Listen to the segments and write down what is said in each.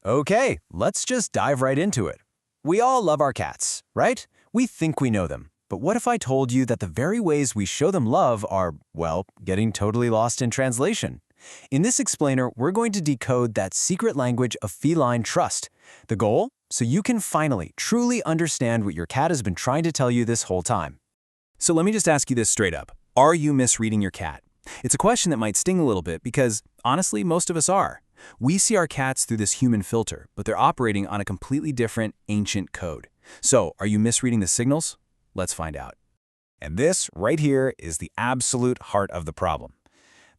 Okay, let's just dive right into it. We all love our cats, right? We think we know them. But what if I told you that the very ways we show them love are, well, getting totally lost in translation? In this explainer, we're going to decode that secret language of feline trust. The goal? So you can finally, truly understand what your cat has been trying to tell you this whole time. So let me just ask you this straight up. Are you misreading your cat? It's a question that might sting a little bit because, honestly, most of us are. We see our cats through this human filter, but they're operating on a completely different, ancient code. So, are you misreading the signals? Let's find out. And this, right here, is the absolute heart of the problem.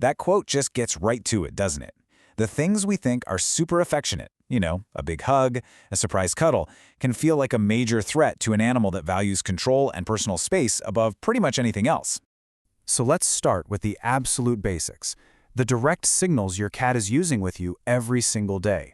That quote just gets right to it, doesn't it? The things we think are super affectionate, a big hug, a surprise cuddle, can feel like a major threat to an animal that values control and personal space above pretty much anything else. So let's start with the absolute basics. The direct signals your cat is using with you every single day.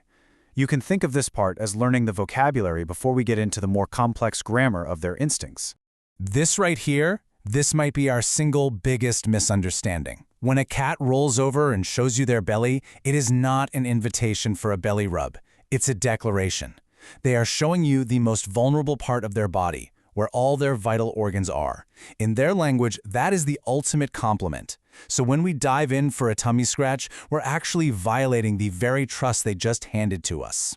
You can think of this part as learning the vocabulary before we get into the more complex grammar of their instincts. This right here, this might be our single biggest misunderstanding. When a cat rolls over and shows you their belly, it is not an invitation for a belly rub. It's a declaration. They are showing you the most vulnerable part of their body, where all their vital organs are. In their language, that is the ultimate compliment. So when we dive in for a tummy scratch, we're actually violating the very trust they just handed to us.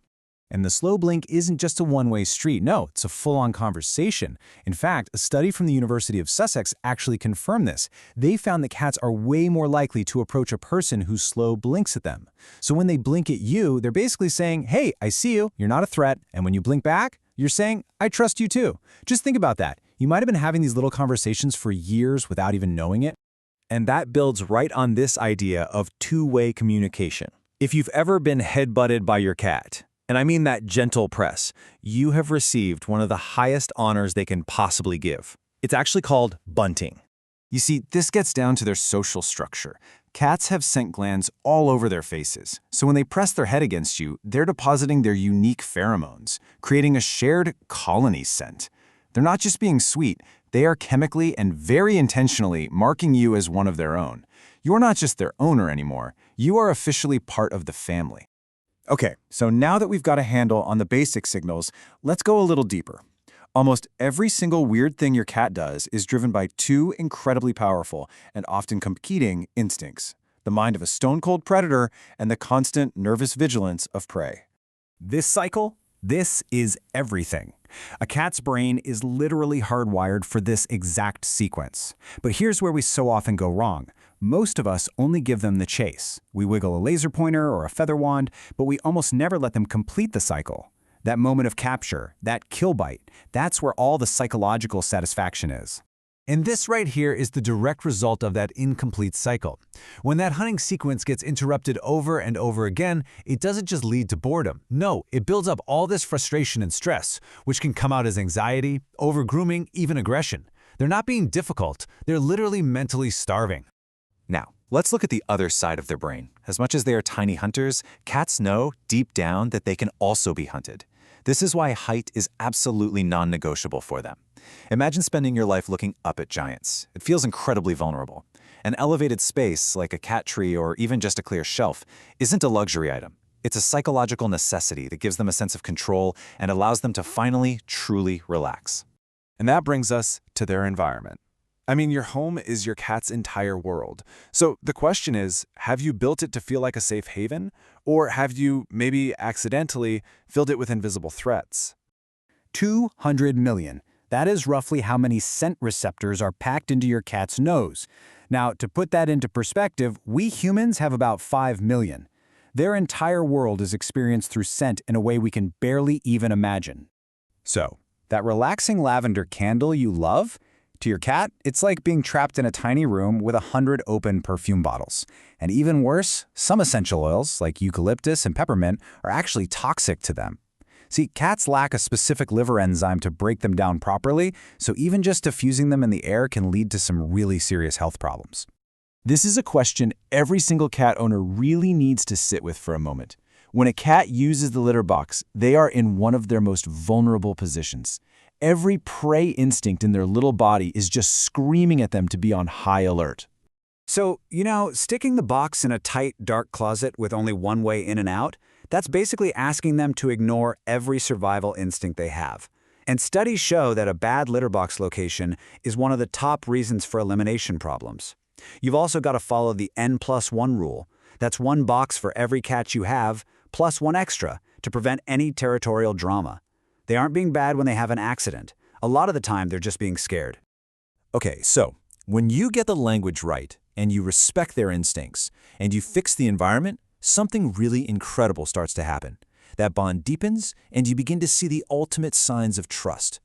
And the slow blink isn't just a one-way street. No, it's a full-on conversation. In fact, a study from the University of Sussex actually confirmed this. They found that cats are way more likely to approach a person who slow blinks at them. So when they blink at you, they're basically saying, hey, I see you, you're not a threat. And when you blink back, you're saying, I trust you too. Just think about that. You might have been having these little conversations for years without even knowing it. And that builds right on this idea of two-way communication. If you've ever been headbutted by your cat, and I mean that gentle press, you have received one of the highest honors they can possibly give. It's actually called bunting. You see, this gets down to their social structure. Cats have scent glands all over their faces, so when they press their head against you, they're depositing their unique pheromones, creating a shared colony scent. They're not just being sweet, they are chemically and very intentionally marking you as one of their own. You're not just their owner anymore, you are officially part of the family. Okay, so now that we've got a handle on the basic signals, let's go a little deeper. Almost every single weird thing your cat does is driven by two incredibly powerful and often competing instincts: the mind of a stone-cold predator and the constant nervous vigilance of prey. This cycle? This is everything. A cat's brain is literally hardwired for this exact sequence. But here's where we so often go wrong. Most of us only give them the chase. We wiggle a laser pointer or a feather wand, but we almost never let them complete the cycle. That moment of capture, that kill bite, that's where all the psychological satisfaction is. And this right here is the direct result of that incomplete cycle. When that hunting sequence gets interrupted over and over again, it doesn't just lead to boredom. No, it builds up all this frustration and stress, which can come out as anxiety, over-grooming, even aggression. They're not being difficult, they're literally mentally starving. Now, let's look at the other side of their brain. As much as they are tiny hunters, cats know deep down that they can also be hunted. This is why height is absolutely non-negotiable for them. Imagine spending your life looking up at giants. It feels incredibly vulnerable. An elevated space, like a cat tree or even just a clear shelf, isn't a luxury item. It's a psychological necessity that gives them a sense of control and allows them to finally, truly relax. And that brings us to their environment. I mean, your home is your cat's entire world. So the question is, have you built it to feel like a safe haven? Or have you, maybe accidentally, filled it with invisible threats? 200 million. That is roughly how many scent receptors are packed into your cat's nose. Now, to put that into perspective, we humans have about 5 million. Their entire world is experienced through scent in a way we can barely even imagine. So, that relaxing lavender candle you love? To your cat, it's like being trapped in a tiny room with 100 open perfume bottles. And even worse, some essential oils, like eucalyptus and peppermint, are actually toxic to them. See, cats lack a specific liver enzyme to break them down properly, so even just diffusing them in the air can lead to some really serious health problems. This is a question every single cat owner really needs to sit with for a moment. When a cat uses the litter box, they are in one of their most vulnerable positions. Every prey instinct in their little body is just screaming at them to be on high alert. So, sticking the box in a tight, dark closet with only one way in and out, That's basically asking them to ignore every survival instinct they have. And studies show that a bad litter box location is one of the top reasons for elimination problems. You've also got to follow the N+1 rule. That's one box for every cat you have, plus one extra, to prevent any territorial drama. They aren't being bad when they have an accident. A lot of the time, they're just being scared. Okay, so when you get the language right, and you respect their instincts, and you fix the environment, something really incredible starts to happen. That bond deepens, and you begin to see the ultimate signs of trust.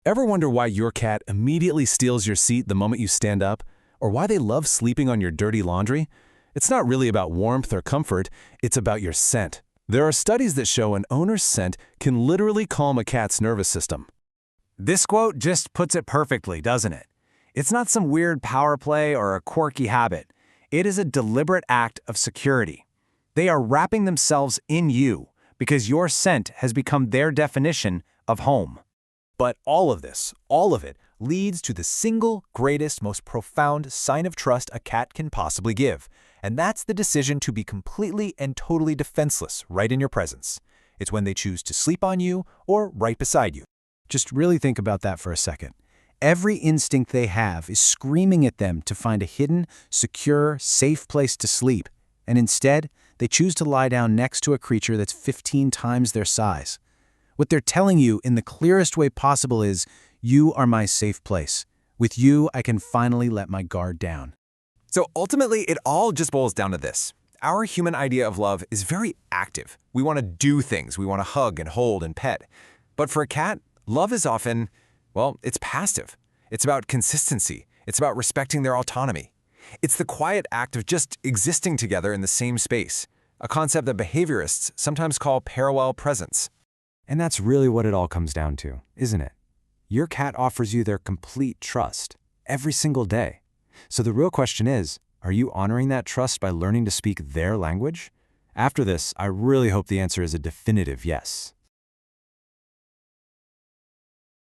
Ever wonder why your cat immediately steals your seat the moment you stand up? Or why they love sleeping on your dirty laundry? It's not really about warmth or comfort, it's about your scent. There are studies that show an owner's scent can literally calm a cat's nervous system. This quote just puts it perfectly, doesn't it? It's not some weird power play or a quirky habit. It is a deliberate act of security. They are wrapping themselves in you because your scent has become their definition of home. But all of this, all of it, leads to the single greatest, most profound sign of trust a cat can possibly give, and that's the decision to be completely and totally defenseless right in your presence. It's when they choose to sleep on you or right beside you. Just really think about that for a second. Every instinct they have is screaming at them to find a hidden, secure, safe place to sleep, and instead, they choose to lie down next to a creature that's 15 times their size. What they're telling you in the clearest way possible is, you are my safe place. With you, I can finally let my guard down. So ultimately, it all just boils down to this. Our human idea of love is very active. We want to do things. We want to hug and hold and pet. But for a cat, love is often, well, it's passive. It's about consistency. It's about respecting their autonomy. It's the quiet act of just existing together in the same space, a concept that behaviorists sometimes call parallel presence. And that's really what it all comes down to, isn't it? Your cat offers you their complete trust every single day. So the real question is, are you honoring that trust by learning to speak their language? After this, I really hope the answer is a definitive yes.